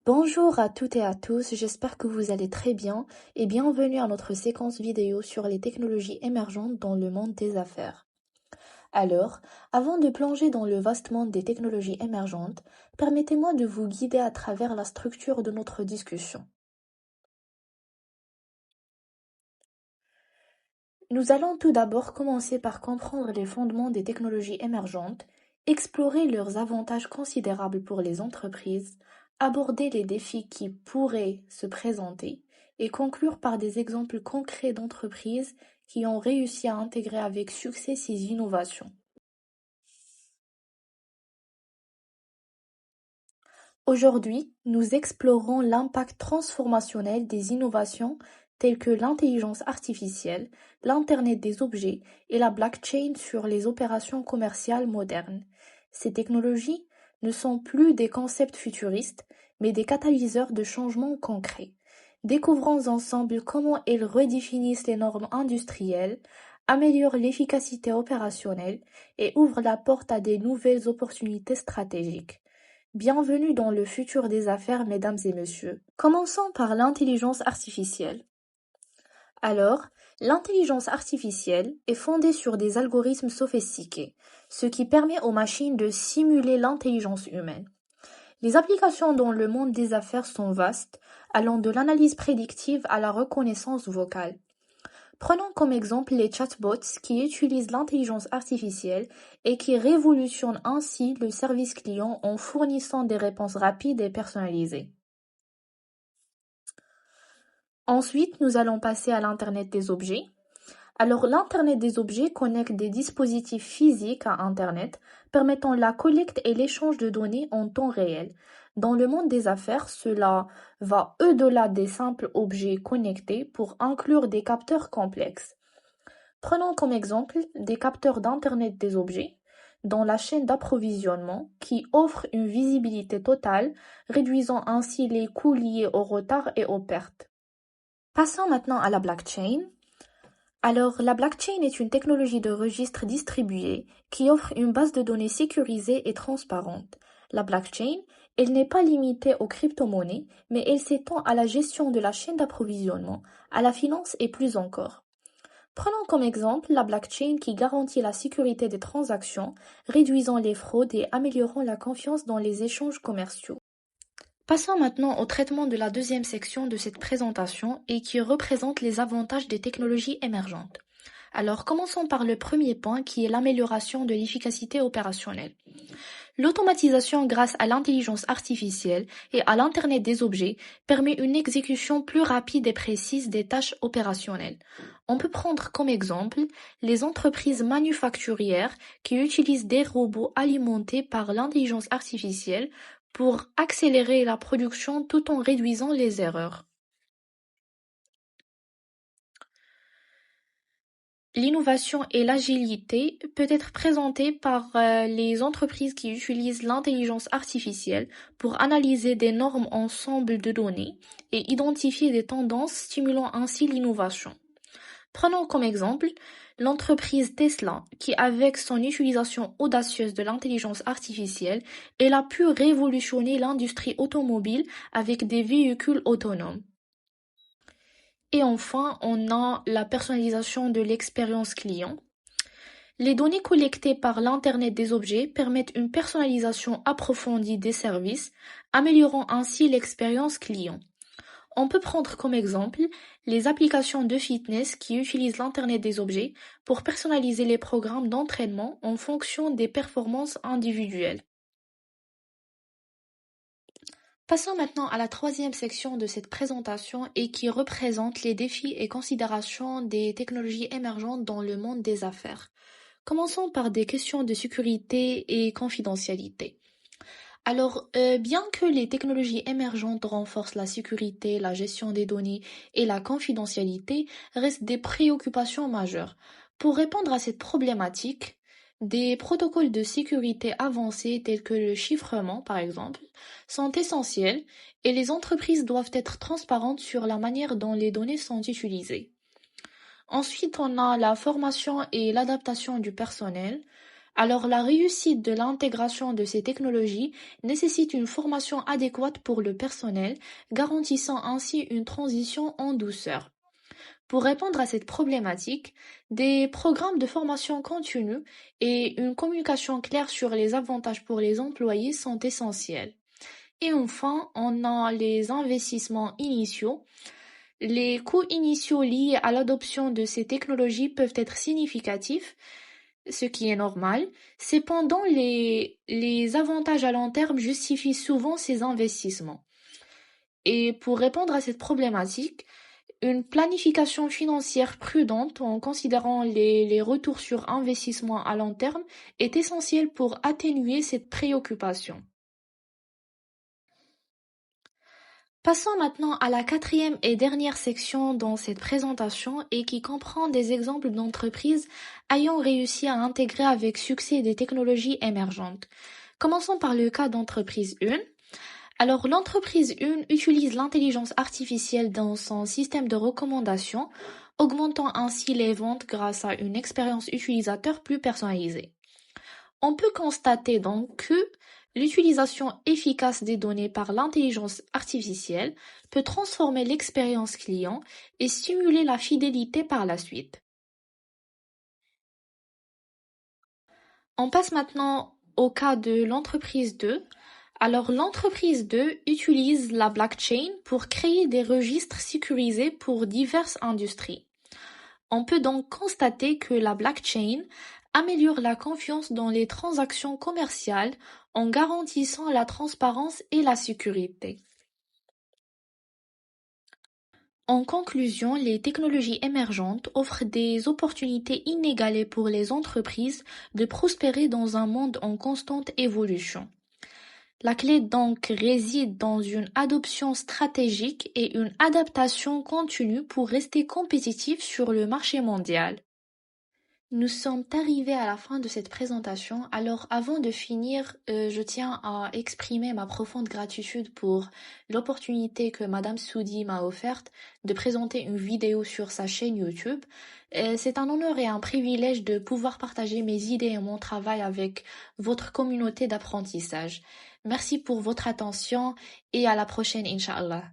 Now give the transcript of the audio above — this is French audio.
Bonjour à toutes et à tous, j'espère que vous allez très bien et bienvenue à notre séquence vidéo sur les technologies émergentes dans le monde des affaires. Alors, avant de plonger dans le vaste monde des technologies émergentes, permettez-moi de vous guider à travers la structure de notre discussion. Nous allons tout d'abord commencer par comprendre les fondements des technologies émergentes, explorer leurs avantages considérables pour les entreprises, aborder les défis qui pourraient se présenter et conclure par des exemples concrets d'entreprises qui ont réussi à intégrer avec succès ces innovations. Aujourd'hui, nous explorons l'impact transformationnel des innovations telles que l'intelligence artificielle, l'Internet des objets et la blockchain sur les opérations commerciales modernes. Ces technologies ne sont plus des concepts futuristes, mais des catalyseurs de changements concrets. Découvrons ensemble comment elles redéfinissent les normes industrielles, améliorent l'efficacité opérationnelle et ouvrent la porte à des nouvelles opportunités stratégiques. Bienvenue dans le futur des affaires, mesdames et messieurs. Commençons par l'intelligence artificielle. Alors, l'intelligence artificielle est fondée sur des algorithmes sophistiqués, ce qui permet aux machines de simuler l'intelligence humaine. Les applications dans le monde des affaires sont vastes, allant de l'analyse prédictive à la reconnaissance vocale. Prenons comme exemple les chatbots qui utilisent l'intelligence artificielle et qui révolutionnent ainsi le service client en fournissant des réponses rapides et personnalisées. Ensuite, nous allons passer à l'Internet des objets. Alors, l'Internet des objets connecte des dispositifs physiques à Internet, permettant la collecte et l'échange de données en temps réel. Dans le monde des affaires, cela va au-delà des simples objets connectés pour inclure des capteurs complexes. Prenons comme exemple des capteurs d'Internet des objets dans la chaîne d'approvisionnement qui offrent une visibilité totale, réduisant ainsi les coûts liés au retard et aux pertes. Passons maintenant à la blockchain. Alors, la blockchain est une technologie de registre distribué qui offre une base de données sécurisée et transparente. La blockchain, elle n'est pas limitée aux crypto-monnaies, mais elle s'étend à la gestion de la chaîne d'approvisionnement, à la finance et plus encore. Prenons comme exemple la blockchain qui garantit la sécurité des transactions, réduisant les fraudes et améliorant la confiance dans les échanges commerciaux. Passons maintenant au traitement de la deuxième section de cette présentation et qui représente les avantages des technologies émergentes. Alors commençons par le premier point qui est l'amélioration de l'efficacité opérationnelle. L'automatisation grâce à l'intelligence artificielle et à l'Internet des objets permet une exécution plus rapide et précise des tâches opérationnelles. On peut prendre comme exemple les entreprises manufacturières qui utilisent des robots alimentés par l'intelligence artificielle pour accélérer la production tout en réduisant les erreurs. L'innovation et l'agilité peut être présentée par les entreprises qui utilisent l'intelligence artificielle pour analyser d'énormes ensembles de données et identifier des tendances stimulant ainsi l'innovation. Prenons comme exemple l'entreprise Tesla qui, avec son utilisation audacieuse de l'intelligence artificielle, elle a pu révolutionner l'industrie automobile avec des véhicules autonomes. Et enfin, on a la personnalisation de l'expérience client. Les données collectées par l'Internet des objets permettent une personnalisation approfondie des services, améliorant ainsi l'expérience client. On peut prendre comme exemple les applications de fitness qui utilisent l'Internet des objets pour personnaliser les programmes d'entraînement en fonction des performances individuelles. Passons maintenant à la troisième section de cette présentation et qui représente les défis et considérations des technologies émergentes dans le monde des affaires. Commençons par des questions de sécurité et confidentialité. Alors, bien que les technologies émergentes renforcent la sécurité, la gestion des données et la confidentialité, restent des préoccupations majeures. Pour répondre à cette problématique, des protocoles de sécurité avancés tels que le chiffrement, par exemple, sont essentiels et les entreprises doivent être transparentes sur la manière dont les données sont utilisées. Ensuite, on a la formation et l'adaptation du personnel. Alors la réussite de l'intégration de ces technologies nécessite une formation adéquate pour le personnel, garantissant ainsi une transition en douceur. Pour répondre à cette problématique, des programmes de formation continue et une communication claire sur les avantages pour les employés sont essentiels. Et enfin, on a les investissements initiaux. Les coûts initiaux liés à l'adoption de ces technologies peuvent être significatifs, ce qui est normal. Cependant, les avantages à long terme justifient souvent ces investissements. Et pour répondre à cette problématique, une planification financière prudente en considérant les retours sur investissement à long terme est essentielle pour atténuer cette préoccupation. Passons maintenant à la quatrième et dernière section dans cette présentation et qui comprend des exemples d'entreprises ayant réussi à intégrer avec succès des technologies émergentes. Commençons par le cas d'entreprise 1. Alors, l'entreprise 1 utilise l'intelligence artificielle dans son système de recommandation, augmentant ainsi les ventes grâce à une expérience utilisateur plus personnalisée. On peut constater donc que l'utilisation efficace des données par l'intelligence artificielle peut transformer l'expérience client et stimuler la fidélité par la suite. On passe maintenant au cas de l'entreprise 2. Alors, l'entreprise 2 utilise la blockchain pour créer des registres sécurisés pour diverses industries. On peut donc constater que la blockchain améliore la confiance dans les transactions commerciales en garantissant la transparence et la sécurité. En conclusion, les technologies émergentes offrent des opportunités inégalées pour les entreprises de prospérer dans un monde en constante évolution. La clé donc réside dans une adoption stratégique et une adaptation continue pour rester compétitif sur le marché mondial. Nous sommes arrivés à la fin de cette présentation. Alors, avant de finir, je tiens à exprimer ma profonde gratitude pour l'opportunité que Madame Soudi m'a offerte de présenter une vidéo sur sa chaîne YouTube. C'est un honneur et un privilège de pouvoir partager mes idées et mon travail avec votre communauté d'apprentissage. Merci pour votre attention et à la prochaine, Inch'Allah.